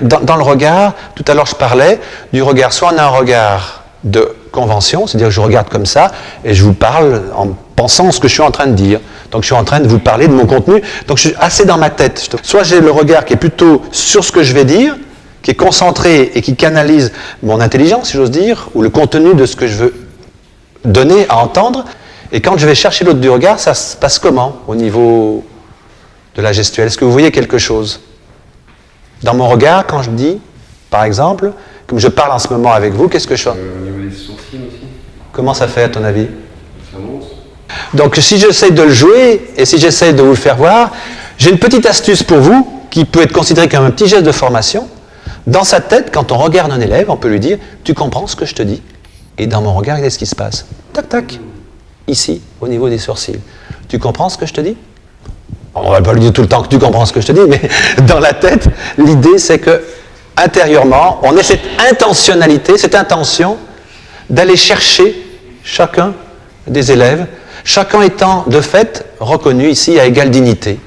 dans le regard, tout à l'heure je parlais du regard, soit on a un regard de convention, c'est-à-dire que je regarde comme ça et je vous parle en pensant ce que je suis en train de dire. Donc je suis en train de vous parler de mon contenu, donc je suis assez dans ma tête. Soit j'ai le regard qui est plutôt sur ce que je vais dire, qui est concentré et qui canalise mon intelligence, si j'ose dire, ou le contenu de ce que je veux donner à entendre. Et quand je vais chercher l'autre du regard, ça se passe comment au niveau de la gestuelle? Est-ce que vous voyez quelque chose? Dans mon regard, quand je dis, par exemple, comme je parle en ce moment avec vous, qu'est-ce que je fais? Au niveau des sourcils aussi. Comment ça fait à ton avis? Ça monte. Donc si j'essaie de le jouer et si j'essaie de vous le faire voir, j'ai une petite astuce pour vous qui peut être considérée comme un petit geste de formation. Dans sa tête, quand on regarde un élève, on peut lui dire « Tu comprends ce que je te dis ?» Et dans mon regard, qu'est-ce qui se passe? Tac, tac. Ici, au niveau des sourcils. « Tu comprends ce que je te dis ?» On ne va pas lui dire tout le temps que tu comprends ce que je te dis, mais dans la tête, l'idée c'est que intérieurement, on ait cette intentionnalité, cette intention d'aller chercher chacun des élèves, chacun étant de fait reconnu ici à égale dignité.